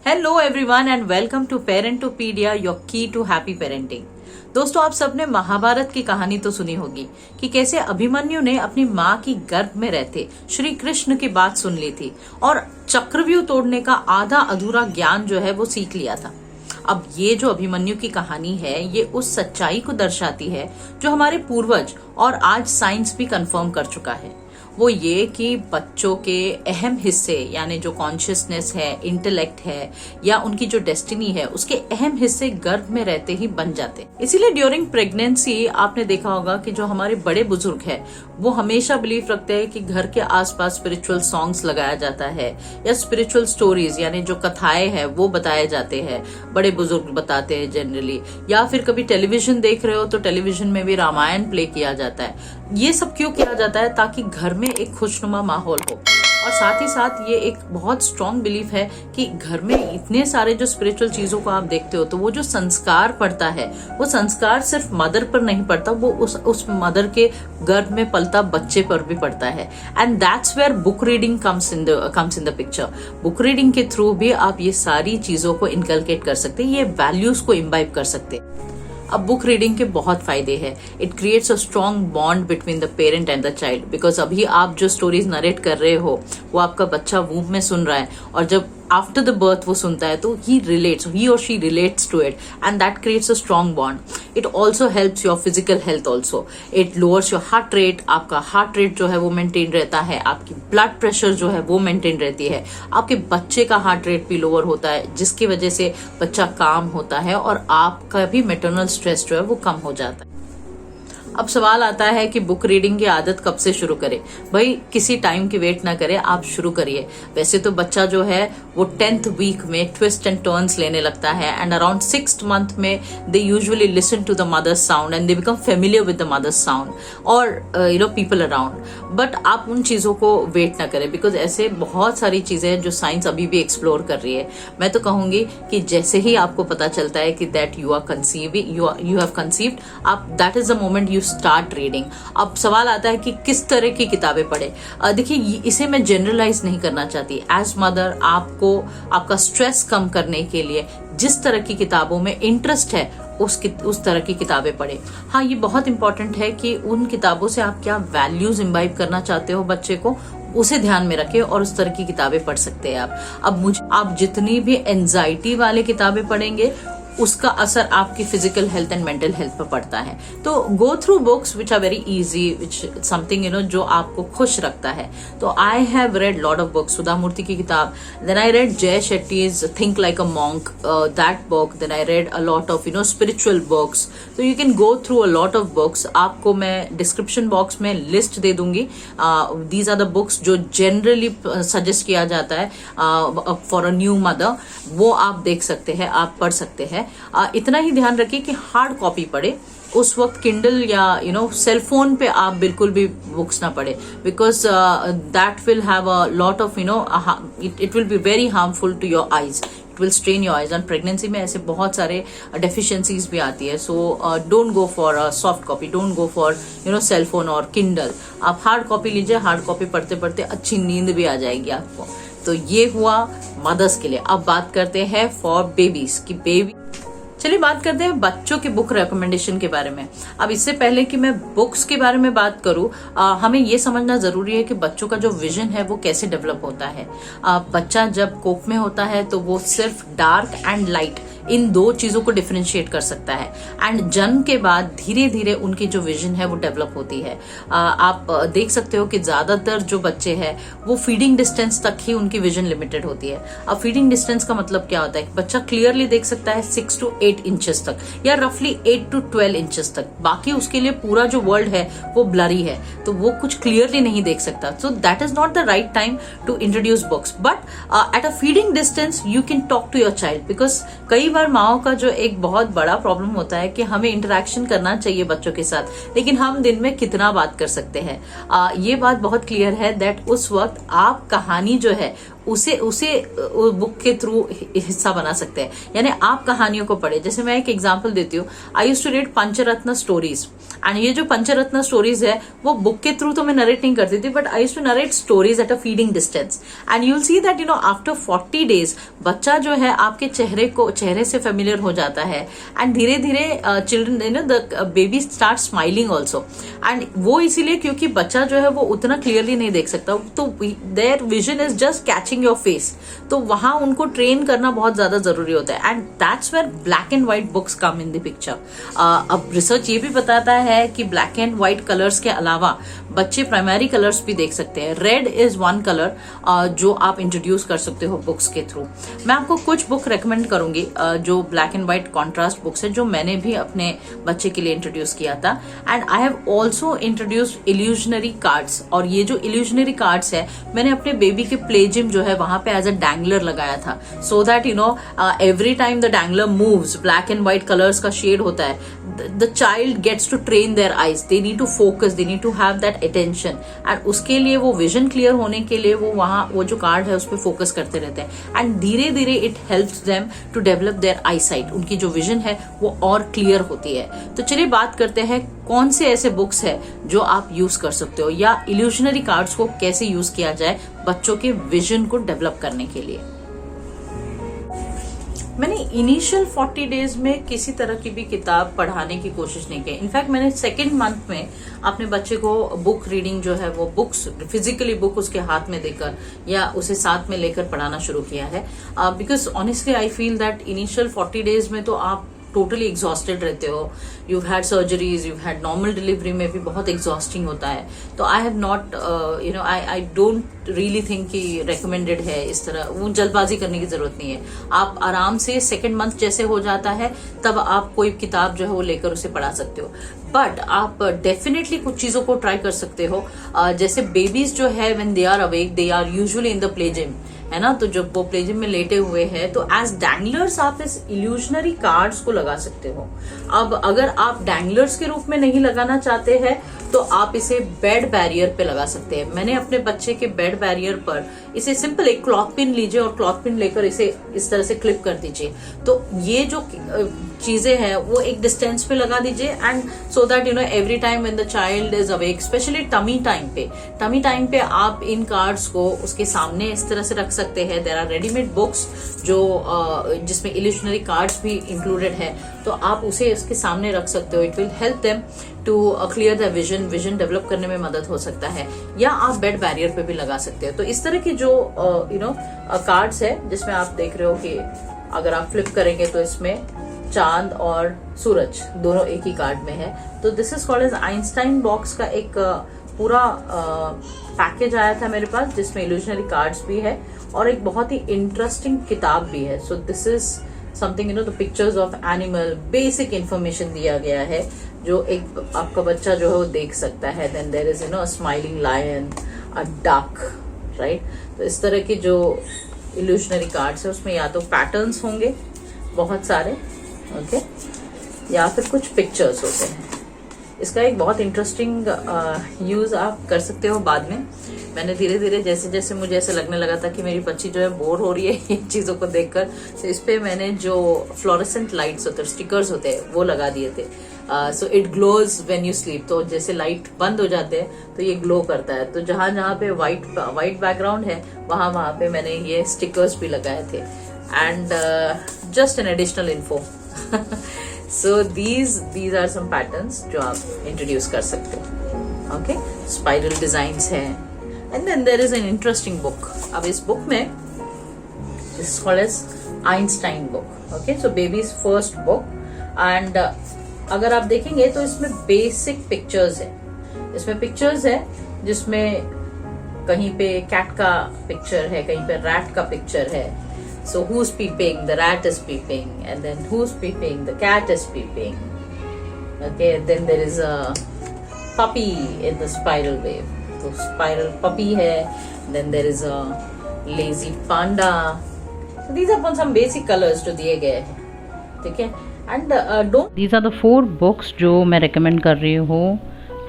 Hello everyone and welcome to Parentopedia, your key to happy parenting. दोस्तों, आप सबने महाभारत की कहानी तो सुनी होगी कि कैसे अभिमन्यु ने अपनी माँ की गर्भ में रहते श्री कृष्ण की बात सुन ली थी और चक्रव्यूह तोड़ने का आधा अधूरा ज्ञान जो है वो सीख लिया था। अब ये जो अभिमन्यु की कहानी है ये उस सच्चाई को दर्शाती है जो हमारे पूर्वज और आज साइंस भी कंफर्म कर चुका है। वो ये कि बच्चों के अहम हिस्से यानी जो कॉन्शियसनेस है, इंटेलेक्ट है या उनकी जो डेस्टिनी है, उसके अहम हिस्से गर्भ में रहते ही बन जाते। इसीलिए ड्यूरिंग प्रेगनेंसी आपने देखा होगा कि जो हमारे बड़े बुजुर्ग हैं वो हमेशा बिलीव रखते हैं कि घर के आसपास स्पिरिचुअल सॉन्ग्स लगाया जाता है या स्पिरिचुअल स्टोरीज यानी जो कथाएं हैं वो बताए जाते हैं, बड़े बुजुर्ग बताते हैं जनरली। या फिर कभी टेलीविजन देख रहे हो तो टेलीविजन में भी रामायण प्ले किया जाता है। ये सब क्यों किया जाता है? ताकि घर में एक खुशनुमा माहौल हो। और साथ ही साथ ये एक बहुत स्ट्रॉन्ग बिलीफ है कि घर में इतने सारे जो स्पिरिचुअल चीजों को आप देखते हो तो वो जो संस्कार पड़ता है वो संस्कार सिर्फ मदर पर नहीं पड़ता, वो उस मदर के गर्भ में पलता बच्चे पर भी पड़ता है। And that's where book reading comes in the picture. Book reading के थ्रू भी आप ये सारी चीजों को इनकलकेट कर सकते हैं, ये वैल्यूज को इम्बाइब कर सकते हैं। अब बुक रीडिंग के बहुत फायदे हैं। It creates a strong bond between the parent and the child, because अभी आप जो स्टोरीज नरेट कर रहे हो वो आपका बच्चा वूम्ब में सुन रहा है और जब आफ्टर द बर्थ वो सुनता है तो ही और she relates to it and that creates a strong bond. It also helps your physical health also. It lowers your heart rate. आपका हार्ट रेट जो है वो मेंटेन रहता है, आपकी ब्लड प्रेशर जो है वो मेंटेन रहती है, आपके बच्चे का हार्ट रेट भी लोअर होता है जिसकी वजह से बच्चा काम होता है और आपका भी मैटरनल स्ट्रेस जो है वो कम हो जाता है। अब सवाल आता है कि बुक रीडिंग की आदत कब से शुरू करें? भाई किसी टाइम की वेट ना करें, आप शुरू करिए। वैसे तो बच्चा जो है वो 10th वीक में ट्विस्ट एंड टर्न्स लेने लगता है एंड अराउंड 6th मंथ में they usually listen to the mother's sound and they become familiar with the mother's sound और पीपल अराउंड। बट आप उन चीजों को वेट ना करें बिकॉज ऐसे बहुत सारी चीजें हैं जो साइंस अभी भी एक्सप्लोर कर रही है। मैं तो कहूंगी कि जैसे ही आपको पता चलता है कि दैट यू हैव कंसीव्ड, आप that is the moment you start reading. अब सवाल आता है कि किस तरह की किताबें पढ़े। देखिए इसे मैं जनरलाइज नहीं करना चाहती। एज मदर आपको आपका स्ट्रेस कम करने के लिए जिस तरह की किताबों में इंटरेस्ट है उस तरह की किताबें पढ़े। हाँ, ये बहुत इंपॉर्टेंट है कि उन किताबों से आप क्या वैल्यूज इम्बाइब करना चाहते हो बच्चे को उसे ध्यान में रखें और उस तरह की किताबें पढ़ सकते हैं आप। आप जितनी भी एंजाइटी वाले किताबें पढ़ेंगे उसका असर आपकी physical health and mental health पर पड़ता है। तो go through books which are very easy, which something जो आपको खुश रखता है। तो I have read lot of books. Sudha Murthy की किताब, then I read Jay Shetty's think like a monk, that book, then I read a lot of spiritual books. तो you can go through a lot of books. आपको मैं description box में list दे दूंगी। These are the books जो generally suggest किया जाता है for a new mother, वो आप देख सकते हैं, आप पढ़ सकते हैं। इतना ही ध्यान रखिए कि हार्ड कॉपी पढ़े। उस वक्त किंडल या सेल फोन पे आप बिल्कुल भी बुक्स ना पढ़े because that will have a lot of it will be very harmful to your eyes, it will strain your eyes. And pregnancy में ऐसे बहुत सारे डेफिशिएंसीज भी आती है। So don't go for soft copy, don't go for cell phone और Kindle. आप hard copy लीजिए। हार्ड कॉपी पढ़ते पढ़ते अच्छी नींद भी आ जाएगी आपको। तो ये हुआ मदर्स के लिए। अब बात करते हैं फॉर बेबीज की चलिए बात करते हैं बच्चों की बुक रिकमेंडेशन के बारे में। अब इससे पहले कि मैं बुक्स के बारे में बात करूं, हमें ये समझना जरूरी है कि बच्चों का जो विजन है वो कैसे डेवलप होता है। बच्चा जब कोख में होता है तो वो सिर्फ डार्क एंड लाइट इन दो चीजों को डिफरेंशिएट कर सकता है एंड जन्म के बाद धीरे धीरे उनकी जो विजन है वो डेवलप होती है। आप देख सकते हो कि ज्यादातर जो बच्चे हैं वो फीडिंग डिस्टेंस तक ही उनकी विजन लिमिटेड होती है। अब फीडिंग डिस्टेंस का मतलब क्या होता है? बच्चा क्लियरली देख सकता है 6 to 8 इंचेस तक या रफली 8 to 12 इंचेस तक। बाकी उसके लिए पूरा जो वर्ल्ड है वो ब्लरी है, तो वो कुछ क्लियरली नहीं देख सकता। So that is not the right time to introduce books. But at a feeding distance you can talk to your child because कई बार माओ का जो एक बहुत बड़ा प्रॉब्लम होता है कि हमें इंटरेक्शन करना चाहिए बच्चों के साथ, लेकिन हम दिन में कितना बात कर सकते हैं। ये बात बहुत क्लियर है दैट उस वक्त आप कहानी जो है उसे उसे बुक के थ्रू हिस्सा बना सकते हैं। यानी आप कहानियों को पढ़े। जैसे मैं एक एग्जांपल देती हूँ, I used to read Panchratna stories, and ये जो पंचरत्न स्टोरीज है वो बुक के थ्रू तो मैं नरेट नहीं करती थी, but I used to narrate stories at a feeding distance, and you will see that after 40 days बच्चा जो है आपके चेहरे से फेमिलियर हो जाता है, एंड धीरे धीरे children the baby start smiling also. And वो इसीलिए क्योंकि बच्चा जो है वो उतना क्लियरली नहीं देख सकता, तो their vision is just catching your face, तो वहां उनको ट्रेन करना बहुत ज्यादा जरूरी होता है, and that's where black and white books come in the picture. अब रिसर्च ये भी बताता है कि ब्लैक एंड व्हाइट कलर्स के अलावा बच्चे प्राइमरी कलर्स भी देख सकते हैं। रेड इज वन कलर जो आप इंट्रोड्यूस कर सकते हो बुक्स के थ्रू। मैं आपको कुछ बुक रेकमेंड करूंगी जो black and white contrast books है, जो मैंने भी अपने बच्चे के लिए इंट्रोड्यूस किया था। And I have also introduced illusionary cards, और ये जो इल्यूजनरी कार्ड्स है मैंने अपने बेबी के प्ले जिम जो है वहां पे एज अ डैंगलर लगाया था, so that every time the dangler moves, black and white colours का शेड होता है, the child gets to train their eyes, they need to focus, they need to have that attention, and उसके लिए वो vision clear होने के लिए वो जो कार्ड है उस पर फोकस करते रहते हैं, एंड धीरे धीरे it helps them to develop their eyesight, उनकी जो विजन है वो और क्लियर होती है। तो चलिए बात करते हैं कौन से ऐसे बुक्स है जो आप यूज कर सकते हो, या इल्यूजनरी कार्ड्स को कैसे यूज किया जाए बच्चों के विजन को डेवलप करने के लिए। मैंने इनिशियल 40 days में किसी तरह की भी किताब पढ़ाने की कोशिश नहीं की। इनफैक्ट मैंने सेकेंड मंथ में अपने बच्चे को बुक रीडिंग जो है वो बुक्स फिजिकली बुक उसके हाथ में देकर या उसे साथ में लेकर पढ़ाना शुरू किया है, because honestly I feel that initial 40 days में तो आप टोटली एग्जॉस्टेड रहते हो, you had surgeries, you had normal delivery में भी बहुत एग्जॉस्टिंग होता है, तो I have not I don't really think कि रिकमेंडेड है इस तरह, वो जल्दबाजी करने की जरूरत नहीं है। आप आराम से सेकेंड मंथ जैसे हो जाता है तब आप कोई किताब जो है वो लेकर उसे पढ़ा सकते हो, बट आप डेफिनेटली कुछ चीजों को ट्राई कर सकते हो। जैसे बेबीज जो है when they are awake they are usually in the play gym, है ना, तो जब वो प्ले जिम में लेटे हुए हैं तो एज डैंगलर्स आप इस इल्यूजनरी कार्ड्स को लगा सकते हो। अब अगर आप डैंगलर्स के रूप में नहीं लगाना चाहते हैं तो आप इसे बेड बैरियर पे लगा सकते हैं। मैंने अपने बच्चे के बेड बैरियर पर इसे सिंपल एक क्लॉथ पिन लीजिए और क्लॉथ पिन लेकर इसे इस तरह से क्लिप कर दीजिए, तो ये जो चीजें हैं वो एक डिस्टेंस पे लगा दीजिए, and so that every time when the child is awake, specially tummy time पे आप इन कार्ड्स को उसके सामने इस तरह से रख सकते हैं। देयर आर रेडीमेड बुक्स जो जिसमें इल्यूशनरी कार्ड्स भी इंक्लूडेड है, तो आप उसे उसके सामने रख सकते हो। It will help them to clear the vision develop करने में मदद हो सकता है, या आप बेड बैरियर पे भी लगा सकते हो। तो इस तरह की जो कार्ड्स है जिसमें आप देख रहे हो कि अगर आप फ्लिप करेंगे तो इसमें चांद और सूरज दोनों एक ही कार्ड में है, तो this is called as Einstein box का एक पूरा पैकेज आया था मेरे पास जिसमें इल्यूजनरी कार्ड्स भी है और एक बहुत ही इंटरेस्टिंग किताब भी है। So this is something the pictures of animal, basic information दिया गया है जो एक आपका बच्चा जो है वो देख सकता है। Then there is a smiling lion, a duck, right. तो इस तरह की जो इल्यूशनरी कार्ड्स है उसमें या तो पैटर्न्स होंगे बहुत सारे, ओके, या फिर कुछ पिक्चर्स होते हैं। इसका एक बहुत इंटरेस्टिंग यूज आप कर सकते हो बाद में। मैंने धीरे धीरे जैसे जैसे मुझे ऐसे लगने लगा था कि मेरी बच्ची जो है बोर हो रही है इन चीजों को देखकर, तो इस पे मैंने जो फ्लोरेसेंट लाइट्स होते हैं, स्टिकर्स होते हैं, वो लगा दिए थे। So it glows when you sleep, तो जैसे लाइट बंद हो जाते हैं तो ये ग्लो करता है। तो जहां जहां पे व्हाइट बैकग्राउंड है वहां पे मैंने ये स्टिकर्स भी लगाए थे, and just an additional info. So these are some patterns जो आप इंट्रोड्यूस कर सकते हो, ओके। स्पाइरल डिजाइन्स हैं, and then there is an interesting book. अब इस बुक में this is called as Einstein book, okay. So baby's first book, and अगर आप देखेंगे तो इसमें बेसिक पिक्चर्स है। इसमें पिक्चर्स है जिसमें कहीं पे कैट का पिक्चर है, कहीं पे रैट का पिक्चर है। So who's peeping? The rat is peeping, and then who's peeping? The cat is peeping. Okay, and then there is a puppy in the spiral wave. So spiral puppy है. Then there is a lazy panda. So these are some basic colors जो दिए गए हैं, ठीक है? And don't. These are the 4 books जो मैं recommend कर रही हूँ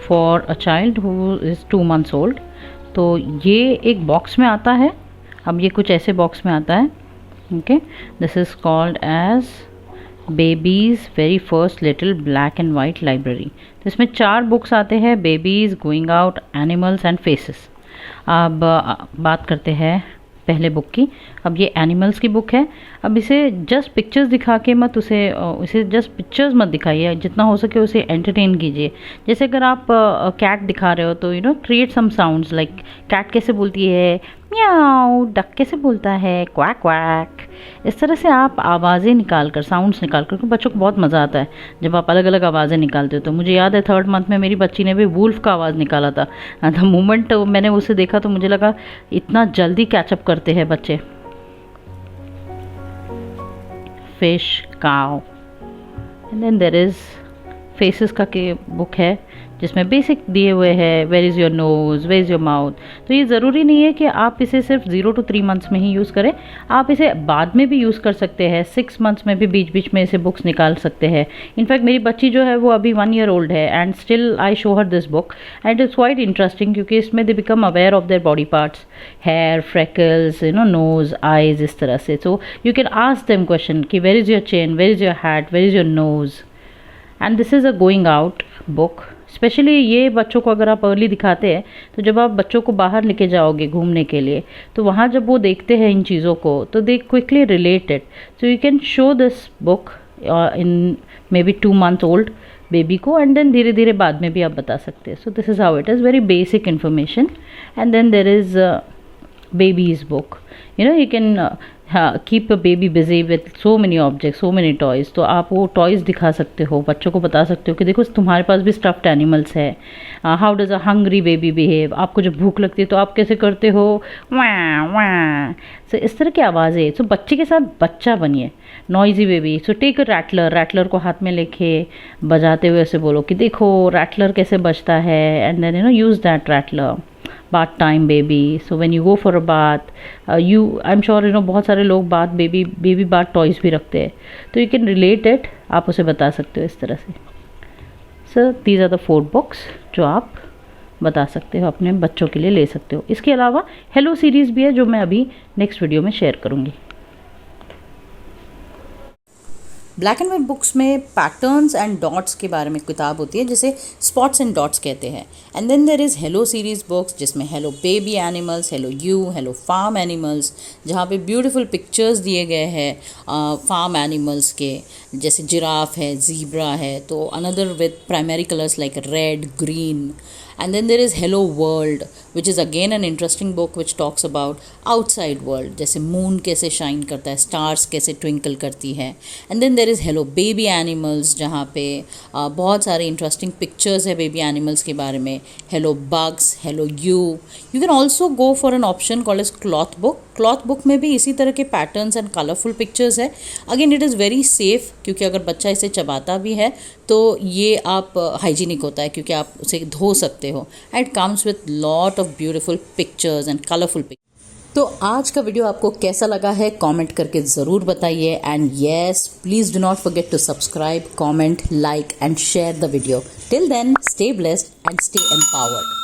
for a child who is 2 months old. तो ये एक बॉक्स में आता है अब ये कुछ ऐसे बॉक्स में आता है। Okay, this is called as baby's very first little black and white library. तो इसमें 4 बुक्स आते हैं, babies, going out, animals and faces. अब बात करते हैं पहले बुक की। अब ये एनिमल्स की बुक है। अब इसे जस्ट पिक्चर्स दिखा के मत इसे जस्ट पिक्चर्स मत दिखाइए, जितना हो सके उसे एंटरटेन कीजिए। जैसे अगर आप कैट दिखा रहे हो तो create some sounds like cat कैसे बोलती है, म्याऊ, डक कैसे बोलता है, क्वैक क्वैक। इस तरह से आप आवाज़ें निकाल कर, साउंड्स निकाल कर, बच्चों को बहुत मज़ा आता है जब आप अलग अलग आवाज़ें निकालते हो। तो मुझे याद है 3rd मंथ में मेरी बच्ची ने भी वुल्फ का आवाज़ निकाला था। द मोमेंट मैंने उसे देखा तो मुझे लगा इतना जल्दी कैचअप करते हैं बच्चे। Fish, cow, and then there is faces का के बुक है जिसमें बेसिक दिए हुए हैं, where is your nose, where is your mouth. तो ये ज़रूरी नहीं है कि आप इसे सिर्फ 0 to 3 मंथ्स में ही यूज़ करें, आप इसे बाद में भी यूज़ कर सकते हैं। 6 मंथ्स में भी बीच बीच में इसे बुक्स निकाल सकते हैं। इनफैक्ट मेरी बच्ची जो है वो अभी 1 year old है and still I show her this book and it's quite interesting, क्योंकि इसमें they become aware of their body parts, hair, freckles, nose, eyes, इस तरह से। So you can ask them question कि where is your chin, where is your hat, where is your nose. And this is a going out book. Specially ये बच्चों को अगर आप early दिखाते हैं तो जब आप बच्चों को बाहर लेके जाओगे घूमने के लिए, तो वहाँ जब वो देखते हैं इन चीज़ों को तो they quickly relate it. So you can show this book in maybe 2 month old baby को, एंड देन धीरे धीरे बाद में भी आप बता सकते हैं। So this is how it is, very basic information. And then there is baby's book. You can keep a baby busy with so many objects, so many toys. तो आप वो टॉयज़ दिखा सकते हो, बच्चों को बता सकते हो कि देखो तुम्हारे पास भी स्टफ्ड एनिमल्स है। How does a hungry baby behave, आपको जब भूख लगती है तो आप कैसे करते हो, वाँ वाँ। सो इस तरह की आवाज़ें। सो बच्चे के साथ बच्चा बनिए, noisy baby. So take a rattler को हाथ में लेके बजाते हुए ऐसे बोलो कि देखो रैटलर कैसे बजता है, and then use that rattler. bath time baby, so when you go for a bath, I'm sure बहुत सारे लोग baby bath toys भी रखते हैं, तो you can relate it, आप उसे बता सकते हो इस तरह से। So these are the 4 books जो आप बता सकते हो, अपने बच्चों के लिए ले सकते हो। इसके अलावा हेलो सीरीज़ भी है जो मैं अभी नेक्स्ट वीडियो में शेयर करूँगी। ब्लैक एंड वाइट बुक्स में पैटर्न्स एंड डॉट्स के बारे में किताब होती है जिसे स्पॉट्स एंड डॉट्स कहते हैं। And then there is hello series books जिसमें hello baby animals, hello you, hello farm animals, जहाँ पे ब्यूटीफुल पिक्चर्स दिए गए हैं फार्म एनिमल्स के, जैसे जिराफ है, ज़ीब्रा है, तो another with primary colours like red, green. And then there is Hello World, which is again an interesting book which talks about outside world, जैसे moon कैसे shine करता है, stars कैसे twinkle करती है। And then there is Hello Baby Animals, जहाँ पे बहुत सारे interesting pictures है baby animals के बारे में। Hello Bugs, Hello You. You can also go for an option called as cloth book. Cloth book में भी इसी तरह के पैटर्न्स एंड कलरफुल पिक्चर्स है। Again it is very safe, क्योंकि अगर बच्चा इसे चबाता भी है तो ये आप हाइजीनिक होता है क्योंकि आप उसे धो सकते हो। And it comes with lot of beautiful pictures and colourful pictures. तो आज का वीडियो आपको कैसा लगा है कमेंट करके ज़रूर बताइए। And yes, please do not forget to subscribe, comment, like and share the video. Till then, stay blessed and stay empowered.